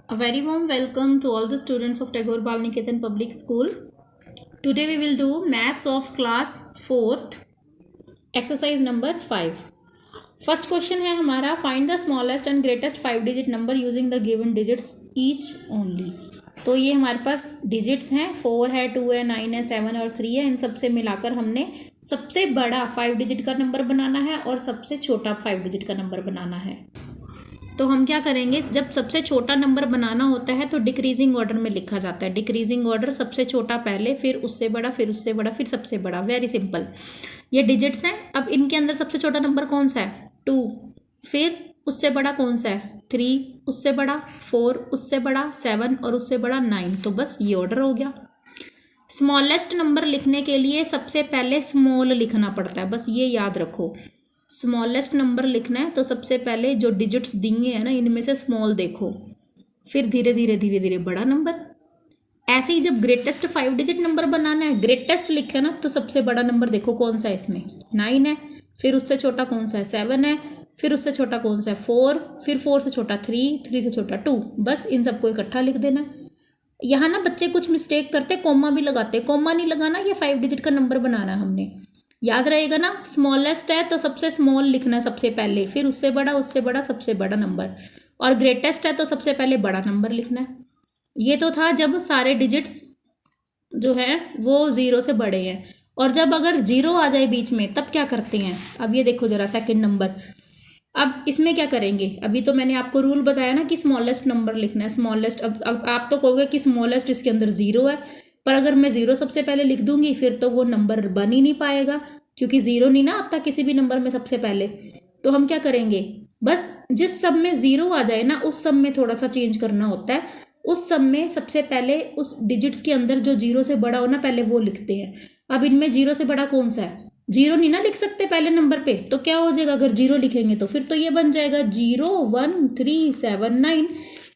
A very warm welcome to all the students of Tagore Bal Niketan Public School. Today we will do maths of class 4th, exercise number 5. First question है हमारा find the smallest and greatest 5 digit number using the given digits each only. तो ये हमारे पास digits हैं, 4 है, 2 है, 9 है, 7 और 3 है। इन सबसे मिलाकर हमने सबसे बड़ा 5 डिजिट का नंबर बनाना है और सबसे छोटा 5 डिजिट का नंबर बनाना है। तो हम क्या करेंगे, जब सबसे छोटा नंबर बनाना होता है तो डिक्रीजिंग ऑर्डर में लिखा जाता है। डिक्रीजिंग ऑर्डर, सबसे छोटा पहले, फिर उससे बड़ा, फिर उससे बड़ा, फिर सबसे बड़ा। Very simple. ये डिजिट्स हैं। अब इनके अंदर सबसे छोटा नंबर कौन सा है? 2। फिर उससे बड़ा कौन सा है? 3। उससे बड़ा 4, उससे बड़ा 7 और उससे बड़ा 9। तो बस ये ऑर्डर हो गया। स्मॉलेस्ट नंबर लिखने के लिए सबसे पहले स्मॉल लिखना पड़ता है, बस ये याद रखो। स्मॉलेस्ट नंबर लिखना है तो सबसे पहले जो डिजिट्स दिए हैं ना, इनमें से स्मॉल देखो, फिर धीरे धीरे धीरे धीरे बड़ा नंबर। ऐसे ही जब ग्रेटेस्ट 5 डिजिट नंबर बनाना है, ग्रेटेस्ट लिखे ना, तो सबसे बड़ा नंबर देखो कौन सा है, इसमें 9 है। फिर उससे छोटा कौन सा है? 7 है। फिर उससे छोटा कौन सा है? 4। फिर 4 से छोटा 3, 3 से छोटा 2। बस इन सबको इकट्ठा लिख देना। यहाँ ना बच्चे कुछ मिस्टेक करते, कोमा भी लगाते। कोमा नहीं लगाना, ये 5 डिजिट का नंबर बनाना है हमने। याद रहेगा ना, स्मॉलेस्ट है तो सबसे स्मॉल लिखना है सबसे पहले, फिर उससे बड़ा, सबसे बड़ा नंबर। और ग्रेटेस्ट है तो सबसे पहले बड़ा नंबर लिखना है। ये तो था जब सारे डिजिट्स जो है वो 0 से बड़े हैं। और जब अगर 0 आ जाए बीच में तब क्या करते हैं? अब ये देखो जरा सेकंड नंबर। अब इसमें क्या करेंगे? अभी तो मैंने आपको रूल बताया ना कि स्मॉलेस्ट नंबर लिखना है। स्मॉलेस्ट, अब आप तो कहोगे कि स्मॉलेस्ट इसके अंदर 0 है, पर अगर मैं 0 सबसे पहले लिख दूंगी फिर तो वो नंबर बन ही नहीं पाएगा, क्योंकि 0 नहीं ना आता किसी भी नंबर में सबसे पहले। तो हम क्या करेंगे, बस जिस सब में 0 आ जाए ना, उस सब में थोड़ा सा चेंज करना होता है। उस सब में सबसे पहले उस डिजिट्स के अंदर जो 0 से बड़ा हो ना, पहले वो लिखते हैं। अब इनमें 0 से बड़ा कौन सा है? 0 नहीं ना लिख सकते पहले नंबर पे, तो क्या हो जाएगा? अगर 0 लिखेंगे तो फिर तो ये बन जाएगा 0 1 3 7 9।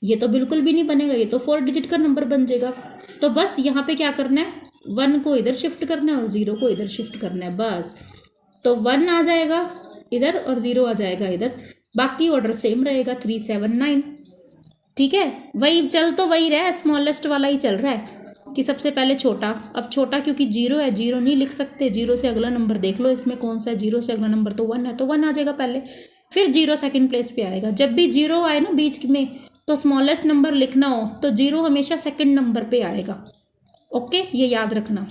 ये तो बिल्कुल भी नहीं बनेगा, ये तो 4 डिजिट का नंबर बन जाएगा। तो बस यहाँ पे क्या करना है, 1 को इधर शिफ्ट करना है और 0 को इधर शिफ्ट करना है, बस। तो 1 आ जाएगा इधर और 0 आ जाएगा इधर। बाकी ऑर्डर सेम रहेगा, 3 7 9। ठीक है, वही चल तो वही रहा है, स्मॉलेस्ट वाला ही चल रहा है कि सबसे पहले छोटा। अब छोटा क्योंकि 0 है, 0 नहीं लिख सकते, 0 से अगला नंबर देख लो इसमें कौन सा है। 0 से अगला नंबर तो 1 है, तो 1 आ जाएगा पहले, फिर 0 सेकंड प्लेस पे आएगा। जब भी 0 आए ना बीच में, तो स्मॉलेस्ट नंबर लिखना हो तो 0 हमेशा सेकंड नंबर पे आएगा। ओके, ये याद रखना।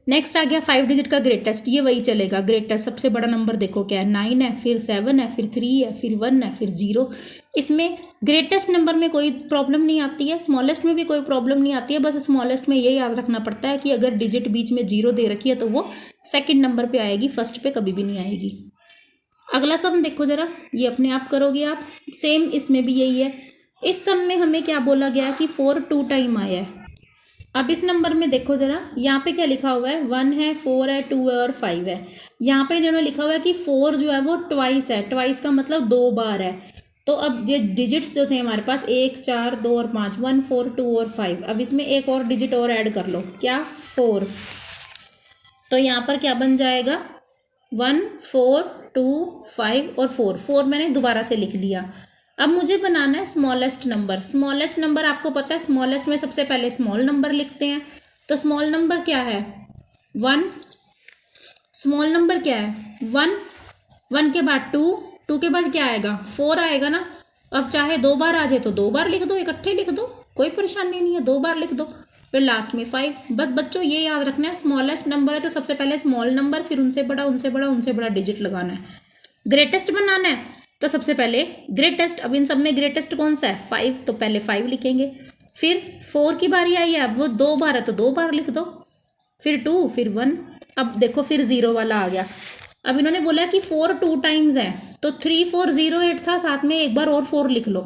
नेक्स्ट आ गया 5 डिजिट का ग्रेटेस्ट। ये वही चलेगा, ग्रेटेस्ट सबसे बड़ा नंबर देखो क्या है, 9 है, फिर 7 है, फिर 3 है, फिर 1 है, फिर 0। इसमें ग्रेटेस्ट नंबर में कोई प्रॉब्लम नहीं आती है, स्मॉलेस्ट में भी कोई प्रॉब्लम नहीं आती है। बस स्मॉलेस्ट में ये याद रखना पड़ता है कि अगर डिजिट बीच में 0 दे रखी है तो वो सेकंड नंबर पे आएगी, फर्स्ट पे कभी भी नहीं आएगी। अगला सम देखो जरा, ये अपने आप करोगे आप। सेम इसमें भी यही है। इस सम में हमें क्या बोला गया कि 4 2 टाइम आया है। अब इस नंबर में देखो जरा, यहाँ पे क्या लिखा हुआ है, 1 है, 4 है, 2 है और 5 है। यहाँ पे इन्होंने लिखा हुआ है कि 4 जो है वो ट्वाइस है। ट्वाइस का मतलब 2 बार है। तो अब ये डिजिट्स जो थे हमारे पास 1 4 2 और 5, 1 4 2 और 5। अब इसमें एक और डिजिट और ऐड कर लो, क्या? 4। तो यहाँ पर क्या बन जाएगा? 1 4 2 5 और 4। 4 मैंने दोबारा से लिख लिया। अब मुझे बनाना है स्मॉलेस्ट नंबर। स्मॉलेस्ट नंबर आपको पता है, स्मॉलेस्ट में सबसे पहले स्मॉल नंबर लिखते हैं। तो स्मॉल नंबर क्या है? 1। स्मॉल नंबर क्या है? 1। 1 के बाद 2, 2 के बाद क्या आएगा? 4 आएगा ना। अब चाहे 2 बार आ जाए तो 2 बार लिख दो, इकट्ठे लिख दो, कोई परेशानी नहीं है, 2 बार लिख दो। फिर लास्ट में 5। बस बच्चों ये याद रखना है, स्मॉलेस्ट नंबर है तो सबसे पहले स्मॉल नंबर, फिर उनसे बड़ा, उनसे बड़ा, उनसे बड़ा डिजिट लगाना है। ग्रेटेस्ट बनाना है तो सबसे पहले ग्रेटेस्ट। अब इन सब में ग्रेटेस्ट कौन सा है? 5, तो पहले 5 लिखेंगे। फिर 4 की बारी आई है, अब वो 2 बार है तो 2 बार लिख दो, फिर 2, फिर 1। अब देखो फिर 0 वाला आ गया। अब इन्होंने बोला कि 4 2 टाइम्स है, तो 3 4 0 8 था, साथ में एक बार और 4 लिख लो।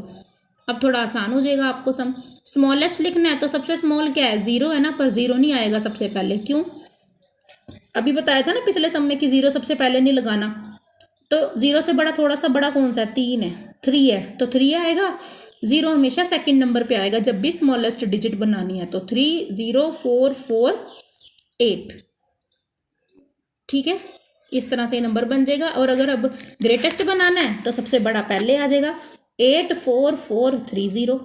अब थोड़ा आसान हो जाएगा आपको सम। स्मॉलेस्ट लिखना है तो सबसे स्मॉल क्या है? 0 है ना, पर 0 नहीं आएगा सबसे पहले। क्यों? अभी बताया था ना पिछले सम में कि 0 सबसे पहले नहीं लगाना। तो 0 से बड़ा थोड़ा सा बड़ा कौन सा है? 3 है, 3 है, तो 3 आएगा। 0 हमेशा सेकंड नंबर पे आएगा जब भी स्मॉलेस्ट डिजिट बनानी है, तो 3 0 4 4 8। ठीक है, इस तरह से नंबर बन जाएगा। और अगर अब ग्रेटेस्ट बनाना है तो सबसे बड़ा पहले आ जाएगा, 8 4 4 3 0।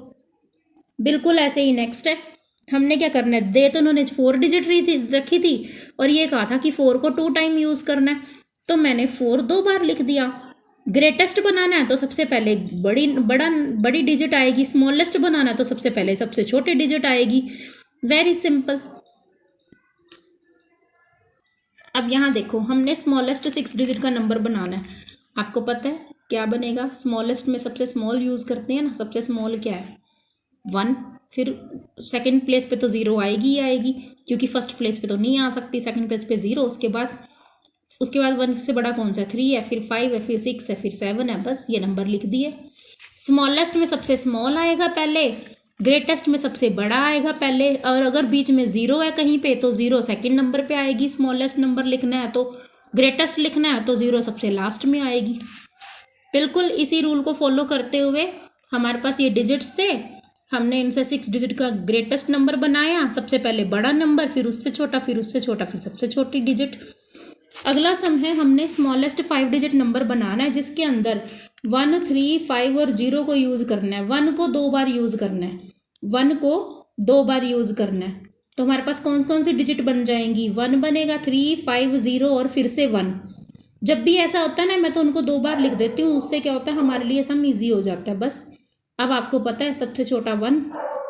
बिल्कुल ऐसे ही नेक्स्ट है, हमने क्या करना है, दे तो उन्होंने 4 डिजिट रखी थी और ये कहा था कि 4 को 2 टाइम यूज़ करना है, तो मैंने 4 2 बार लिख दिया। ग्रेटेस्ट बनाना है तो सबसे पहले बड़ी डिजिट आएगी, स्मॉलेस्ट बनाना है तो सबसे पहले सबसे छोटी डिजिट आएगी। Very simple. अब यहाँ देखो, हमने स्मॉलेस्ट 6 डिजिट का नंबर बनाना है। आपको पता है क्या बनेगा, स्मॉलेस्ट में सबसे स्मॉल यूज़ करते हैं ना, सबसे स्मॉल क्या है 1, फिर सेकंड प्लेस पे तो 0 आएगी ही आएगी, क्योंकि फर्स्ट प्लेस पे तो नहीं आ सकती, सेकंड प्लेस पे 0, उसके बाद 1 से बड़ा कौन सा है, 3 है, फिर 5 है, फिर 6 है, फिर 7 है, बस ये नंबर लिख दिए। स्मॉलेस्ट में सबसे स्मॉल आएगा पहले, ग्रेटेस्ट में सबसे बड़ा आएगा पहले, और अगर बीच में 0 है कहीं पे तो 0 सेकंड नंबर पे आएगी। स्मॉलेस्ट नंबर लिखना है तो ग्रेटेस्ट लिखना है तो 0 सबसे लास्ट में आएगी। बिल्कुल इसी रूल को फॉलो करते हुए हमारे पास ये डिजिट्स थे, हमने इनसे 6 डिजिट का ग्रेटेस्ट नंबर बनाया, सबसे पहले बड़ा नंबर, फिर उससे छोटा, फिर उससे छोटा, फिर सबसे छोटी डिजिट। अगला सम है, हमने स्मॉलेस्ट 5 डिजिट नंबर बनाना है जिसके अंदर 1, 3, 5 और 0 को यूज़ करना है। 1 को 2 बार यूज़ करना है, 1 को 2 बार यूज़ करना है। तो हमारे पास कौन कौन सी डिजिट बन जाएंगी, 1 बनेगा, 3, 5, 0 और फिर से 1। जब भी ऐसा होता है ना, मैं तो उनको 2 बार लिख देती हूँ, उससे क्या होता है हमारे लिए सम ईजी हो जाता है। बस अब आपको पता है सबसे छोटा 1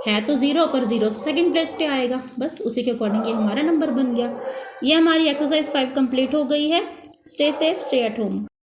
है तो 0, पर 0 तो सेकंड प्लेस पे आएगा, बस उसी के अकॉर्डिंग ये हमारा नंबर बन गया। ये हमारी एक्सरसाइज 5 कंप्लीट हो गई है। Stay safe, stay at home.